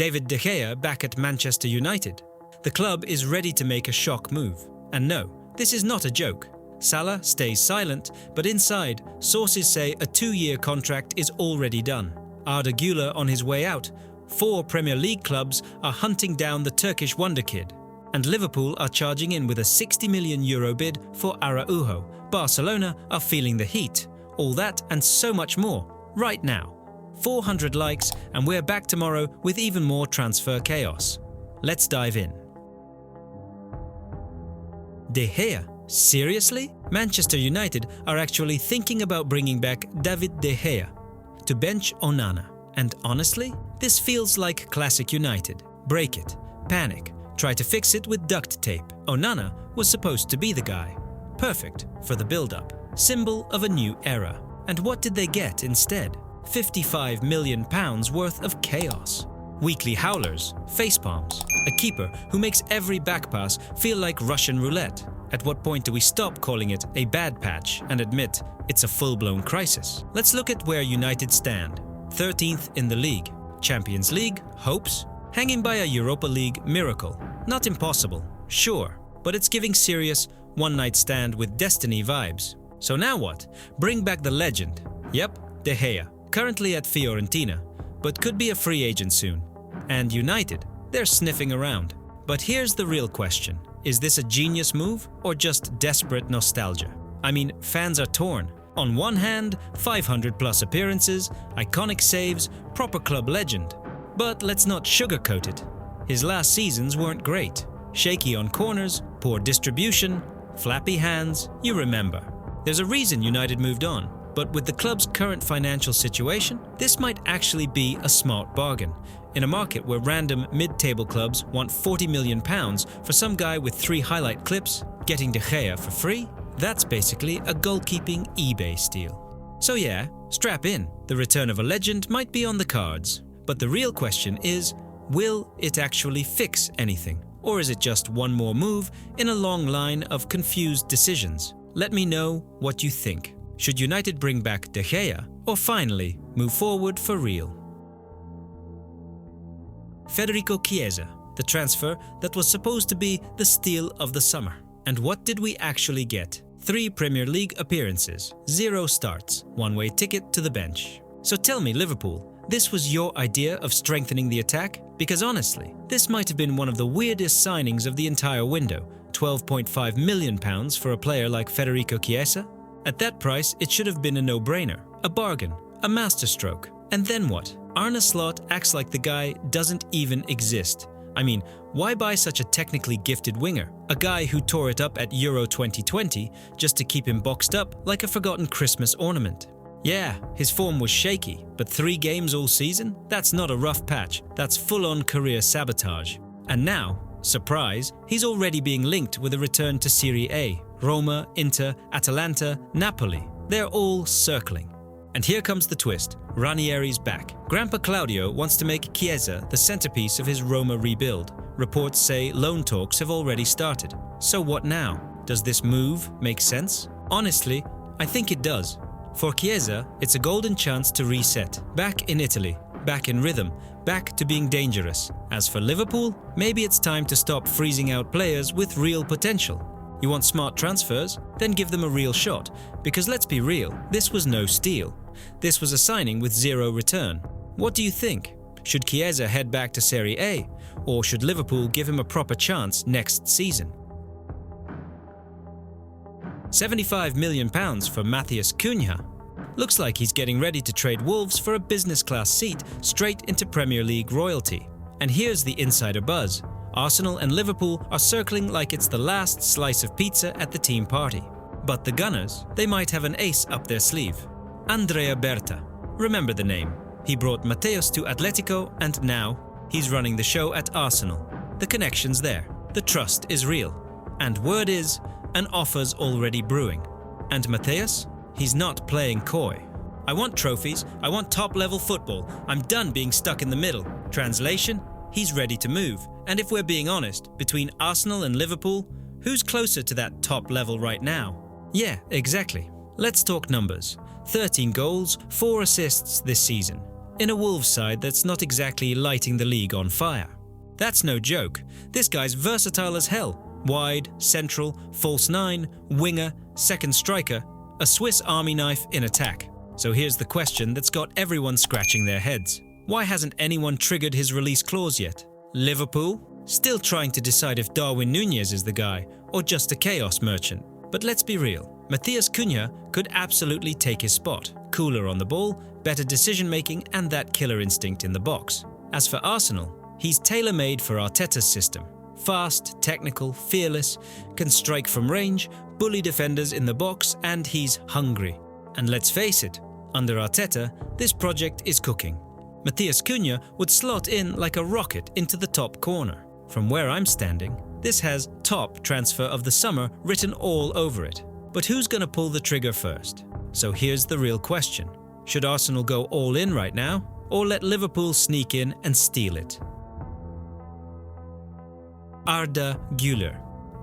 David De Gea back at Manchester United. The club is ready to make a shock move. And no, this is not a joke. Salah stays silent, but inside, sources say a 2-year contract is already done. Arda Güler on his way out. 4 Premier League clubs are hunting down the Turkish wonderkid. And Liverpool are charging in with a €60 million bid for Araújo. Barcelona are feeling the heat. All that and so much more, right now. 400 likes and we're back tomorrow with even more transfer chaos. Let's dive in. De Gea? Seriously? Manchester United are actually thinking about bringing back David De Gea to bench Onana. And honestly, this feels like classic United. Break it, panic, try to fix it with duct tape. Onana was supposed to be the guy. Perfect for the build-up. Symbol of a new era. And what did they get instead? £55 million worth of chaos. Weekly howlers, facepalms, a keeper who makes every back pass feel like Russian roulette. At what point do we stop calling it a bad patch and admit it's a full-blown crisis? Let's look at where United stand. 13th in the league. Champions League, hopes? Hanging by a Europa League miracle. Not impossible, sure, but it's giving serious one-night stand with destiny vibes. So now what? Bring back the legend. Yep, De Gea, currently at Fiorentina, but could be a free agent soon. And United, they're sniffing around. But here's the real question. Is this a genius move or just desperate nostalgia? I mean, fans are torn. On one hand, 500+ appearances, iconic saves, proper club legend. But let's not sugarcoat it. His last seasons weren't great. Shaky on corners, poor distribution, flappy hands, you remember. There's a reason United moved on. But with the club's current financial situation, this might actually be a smart bargain. In a market where random mid-table clubs want £40 million for some guy with 3 highlight clips, getting De Gea for free, that's basically a goalkeeping eBay steal. So yeah, strap in. The return of a legend might be on the cards. But the real question is, will it actually fix anything? Or is it just one more move in a long line of confused decisions? Let me know what you think. Should United bring back De Gea or finally move forward for real? Federico Chiesa, the transfer that was supposed to be the steal of the summer. And what did we actually get? 3 Premier League appearances, 0 starts, one-way ticket to the bench. So tell me, Liverpool, this was your idea of strengthening the attack? Because honestly, this might have been one of the weirdest signings of the entire window. £12.5 million for a player like Federico Chiesa? At that price, it should have been a no-brainer, a bargain, a masterstroke. And then what? Arne Slot acts like the guy doesn't even exist. I mean, why buy such a technically gifted winger? A guy who tore it up at Euro 2020 just to keep him boxed up like a forgotten Christmas ornament. Yeah, his form was shaky, but 3 games all season? That's not a rough patch, that's full-on career sabotage. And now, surprise, he's already being linked with a return to Serie A. Roma, Inter, Atalanta, Napoli. They're all circling. And here comes the twist. Ranieri's back. Grandpa Claudio wants to make Chiesa the centerpiece of his Roma rebuild. Reports say loan talks have already started. So what now? Does this move make sense? Honestly, I think it does. For Chiesa, it's a golden chance to reset. Back in Italy, back in rhythm, back to being dangerous. As for Liverpool, maybe it's time to stop freezing out players with real potential. You want smart transfers? Then give them a real shot. Because let's be real, this was no steal. This was a signing with 0 return. What do you think? Should Chiesa head back to Serie A? Or should Liverpool give him a proper chance next season? £75 million for Matheus Cunha. Looks like he's getting ready to trade Wolves for a business class seat straight into Premier League royalty. And here's the insider buzz. Arsenal and Liverpool are circling like it's the last slice of pizza at the team party. But the Gunners, they might have an ace up their sleeve. Andrea Berta. Remember the name. He brought Mateus to Atletico and now he's running the show at Arsenal. The connection's there. The trust is real. And word is, an offer's already brewing. And Mateus? He's not playing coy. I want trophies. I want top-level football. I'm done being stuck in the middle. Translation? He's ready to move. And if we're being honest, between Arsenal and Liverpool, who's closer to that top level right now? Yeah, exactly. Let's talk numbers. 13 goals, 4 assists this season. in a Wolves side that's not exactly lighting the league on fire. That's no joke. This guy's versatile as hell. Wide, central, false nine, winger, second striker, a Swiss army knife in attack. So here's the question that's got everyone scratching their heads. Why hasn't anyone triggered his release clause yet? Liverpool? Still trying to decide if Darwin Núñez is the guy or just a chaos merchant. But let's be real. Matheus Cunha could absolutely take his spot. Cooler on the ball, better decision-making and that killer instinct in the box. As for Arsenal, he's tailor-made for Arteta's system. Fast, technical, fearless, can strike from range, bully defenders in the box, and he's hungry. And let's face it, under Arteta, this project is cooking. Matheus Cunha would slot in like a rocket into the top corner. From where I'm standing, this has top transfer of the summer written all over it. But who's going to pull the trigger first? So here's the real question. Should Arsenal go all in right now, or let Liverpool sneak in and steal it? Arda Güler.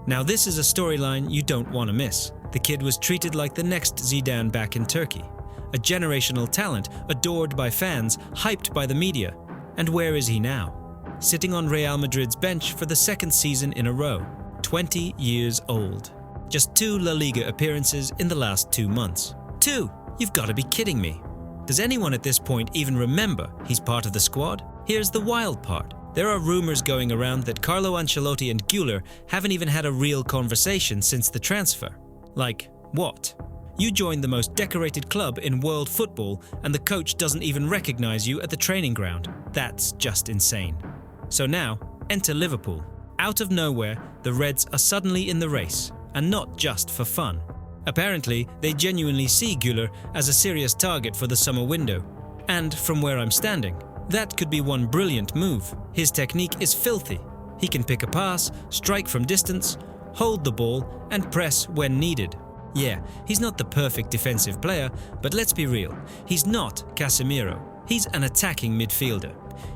Now this is a storyline you don't want to miss. The kid was treated like the next Zidane back in Turkey. A generational talent, adored by fans, hyped by the media. And where is he now? Sitting on Real Madrid's bench for the second season in a row. 20 years old. Just 2 La Liga appearances in the last 2 months. 2? You've got to be kidding me. Does anyone at this point even remember he's part of the squad? Here's the wild part. There are rumours going around that Carlo Ancelotti and Güler haven't even had a real conversation since the transfer. Like, what? You joined the most decorated club in world football and the coach doesn't even recognise you at the training ground. That's just insane. So now, enter Liverpool. Out of nowhere, the Reds are suddenly in the race, and not just for fun. Apparently, they genuinely see Güler as a serious target for the summer window. And from where I'm standing, that could be one brilliant move. His technique is filthy. He can pick a pass, strike from distance, hold the ball, and press when needed. Yeah, he's not the perfect defensive player, but let's be real, he's not Casemiro. He's an attacking midfielder.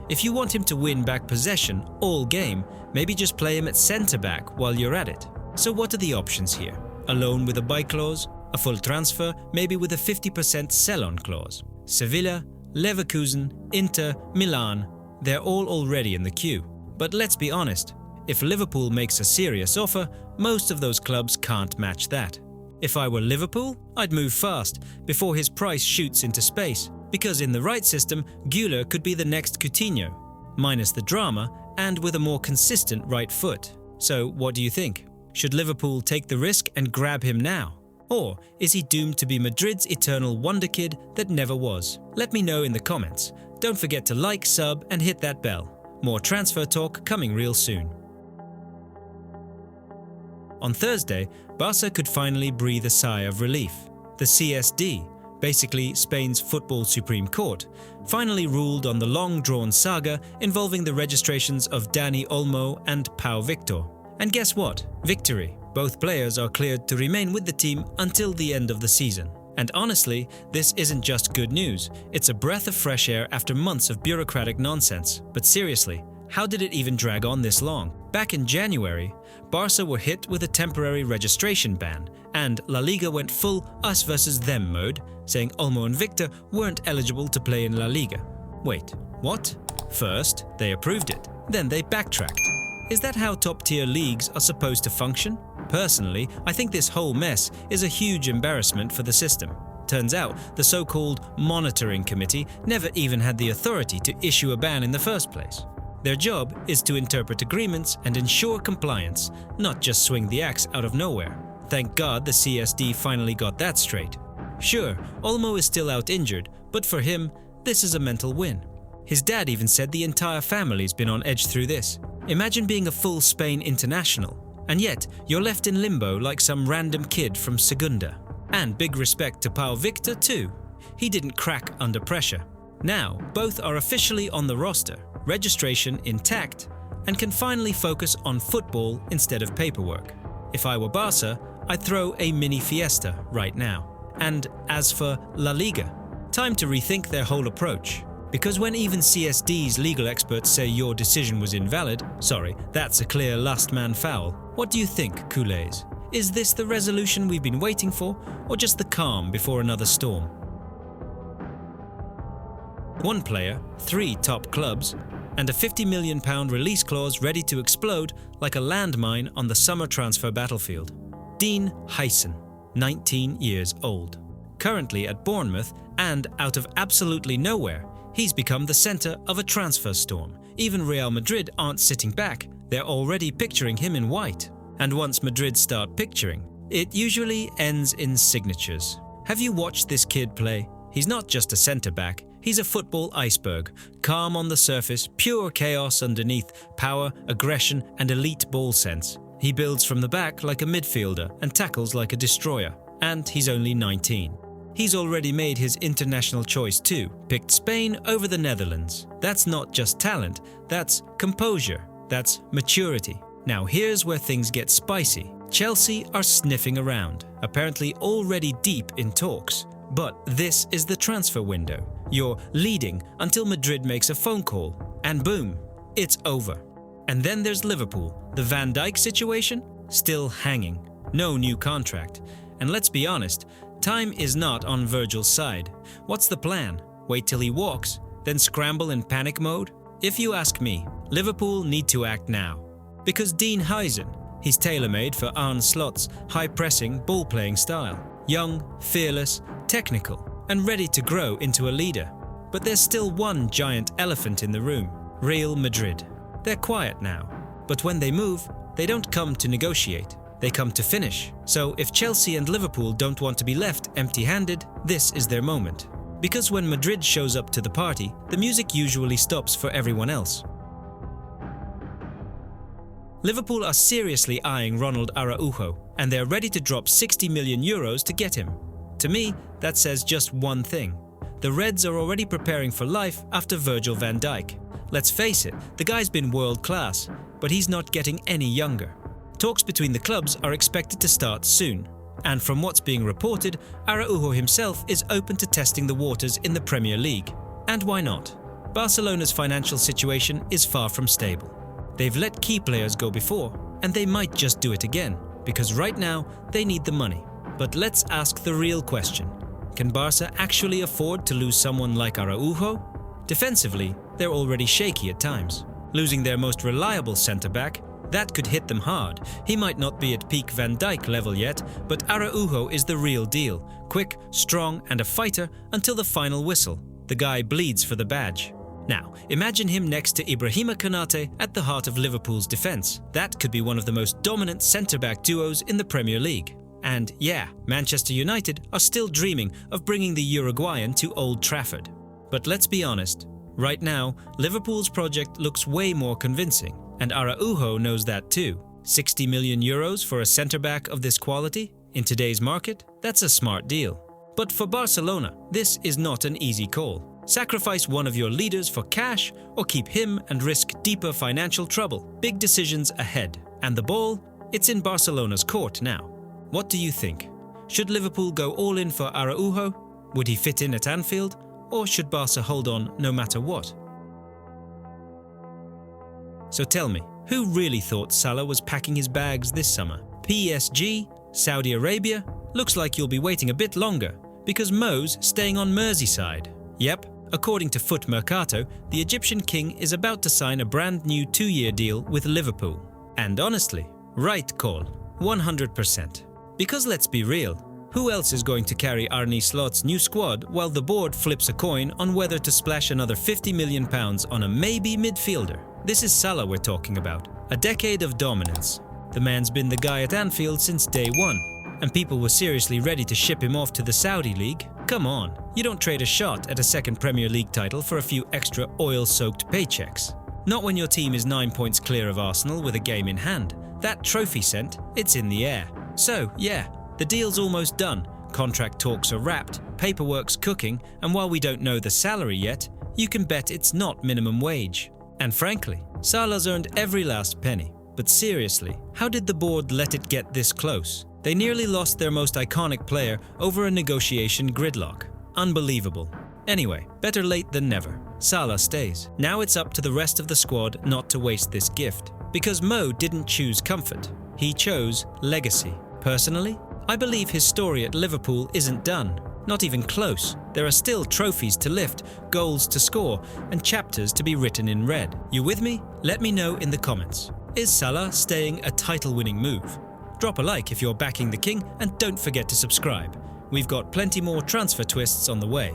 If you want him to win back possession all game, maybe just play him at centre-back while you're at it. So what are the options here? A loan with a buy clause? A full transfer, maybe with a 50% sell-on clause? Sevilla, Leverkusen, Inter, Milan, they're all already in the queue. But let's be honest, if Liverpool makes a serious offer, most of those clubs can't match that. If I were Liverpool, I'd move fast before his price shoots into space, because in the right system, Güler could be the next Coutinho, minus the drama and with a more consistent right foot. So what do you think? Should Liverpool take the risk and grab him now? Or is he doomed to be Madrid's eternal wonderkid that never was? Let me know in the comments. Don't forget to like, sub and hit that bell. More transfer talk coming real soon. On Thursday, Barca could finally breathe a sigh of relief. The CSD, basically Spain's Football Supreme Court, finally ruled on the long-drawn saga involving the registrations of Dani Olmo and Pau Victor. And guess what? Victory. Both players are cleared to remain with the team until the end of the season. And honestly, this isn't just good news, it's a breath of fresh air after months of bureaucratic nonsense. But seriously, how did it even drag on this long? Back in January, Barca were hit with a temporary registration ban, and La Liga went full us versus them mode, saying Olmo and Victor weren't eligible to play in La Liga. Wait, what? First, they approved it, then they backtracked. Is that how top-tier leagues are supposed to function? Personally, I think this whole mess is a huge embarrassment for the system. Turns out, the so-called monitoring committee never even had the authority to issue a ban in the first place. Their job is to interpret agreements and ensure compliance, not just swing the axe out of nowhere. Thank God the CSD finally got that straight. Sure, Olmo is still out injured, but for him, this is a mental win. His dad even said the entire family's been on edge through this. Imagine being a full Spain international, and yet you're left in limbo like some random kid from Segunda. And big respect to Pau Victor too. He didn't crack under pressure. Now, both are officially on the roster, registration intact, and can finally focus on football instead of paperwork. If I were Barca, I'd throw a mini fiesta right now. And as for La Liga, time to rethink their whole approach. Because when even CSD's legal experts say your decision was invalid, sorry, that's a clear last man foul. What do you think, Culés? Is this the resolution we've been waiting for, or just the calm before another storm? One player, 3 top clubs, and a £50 million release clause ready to explode like a landmine on the summer transfer battlefield. Dean Huysen, 19 years old. Currently at Bournemouth, and out of absolutely nowhere, he's become the centre of a transfer storm. Even Real Madrid aren't sitting back, they're already picturing him in white. And once Madrid start picturing, it usually ends in signatures. Have you watched this kid play? He's not just a centre-back, he's a football iceberg, calm on the surface, pure chaos underneath, power, aggression and elite ball sense. He builds from the back like a midfielder and tackles like a destroyer. And he's only 19. He's already made his international choice too, picked Spain over the Netherlands. That's not just talent, that's composure, that's maturity. Now here's where things get spicy. Chelsea are sniffing around, apparently already deep in talks. But this is the transfer window. You're leading until Madrid makes a phone call, and boom, it's over. And then there's Liverpool. The Van Dijk situation? Still hanging. No new contract. And let's be honest, time is not on Virgil's side. What's the plan? Wait till he walks, then scramble in panic mode? If you ask me, Liverpool need to act now. Because Dean Huysen, he's tailor-made for Arne Slot's high-pressing, ball-playing style. Young, fearless, technical, and ready to grow into a leader. But there's still one giant elephant in the room, Real Madrid. They're quiet now, but when they move, they don't come to negotiate. They come to finish. So if Chelsea and Liverpool don't want to be left empty-handed, this is their moment. Because when Madrid shows up to the party, the music usually stops for everyone else. Liverpool are seriously eyeing Ronald Araújo, and they're ready to drop €60 million to get him. To me, that says just one thing. The Reds are already preparing for life after Virgil van Dijk. Let's face it, the guy's been world-class, but he's not getting any younger. Talks between the clubs are expected to start soon, and from what's being reported, Araújo himself is open to testing the waters in the Premier League. And why not? Barcelona's financial situation is far from stable. They've let key players go before, and they might just do it again, because right now they need the money. But let's ask the real question. Can Barca actually afford to lose someone like Araújo? Defensively, they're already shaky at times. Losing their most reliable centre-back, that could hit them hard. He might not be at peak Van Dijk level yet, but Araújo is the real deal. Quick, strong and a fighter until the final whistle. The guy bleeds for the badge. Now, imagine him next to Ibrahima Konate at the heart of Liverpool's defence. That could be one of the most dominant centre-back duos in the Premier League. And yeah, Manchester United are still dreaming of bringing the Uruguayan to Old Trafford. But let's be honest, right now, Liverpool's project looks way more convincing. And Araújo knows that too. €60 million for a centre-back of this quality? In today's market, that's a smart deal. But for Barcelona, this is not an easy call. Sacrifice one of your leaders for cash or keep him and risk deeper financial trouble. Big decisions ahead. And the ball, it's in Barcelona's court now. What do you think? Should Liverpool go all in for Araújo? Would he fit in at Anfield? Or should Barca hold on no matter what? So tell me, who really thought Salah was packing his bags this summer? PSG? Saudi Arabia? Looks like you'll be waiting a bit longer, because Mo's staying on Merseyside. Yep, according to Foot Mercato, the Egyptian king is about to sign a brand new 2-year deal with Liverpool. And honestly, right call, 100%. Because let's be real, who else is going to carry Arne Slot's new squad while the board flips a coin on whether to splash another £50 million on a maybe midfielder? This is Salah we're talking about. A decade of dominance. The man's been the guy at Anfield since day one, and people were seriously ready to ship him off to the Saudi League. Come on, you don't trade a shot at a second Premier League title for a few extra oil-soaked paychecks. Not when your team is 9 points clear of Arsenal with a game in hand. That trophy scent, it's in the air. So, yeah, the deal's almost done. Contract talks are wrapped, paperwork's cooking, and while we don't know the salary yet, you can bet it's not minimum wage. And frankly, Salah's earned every last penny. But seriously, how did the board let it get this close? They nearly lost their most iconic player over a negotiation gridlock. Unbelievable. Anyway, better late than never. Salah stays. Now it's up to the rest of the squad not to waste this gift. Because Mo didn't choose comfort. He chose legacy. Personally, I believe his story at Liverpool isn't done. Not even close. There are still trophies to lift, goals to score, and chapters to be written in red. You with me? Let me know in the comments. Is Salah staying a title-winning move? Drop a like if you're backing the king, and don't forget to subscribe. We've got plenty more transfer twists on the way.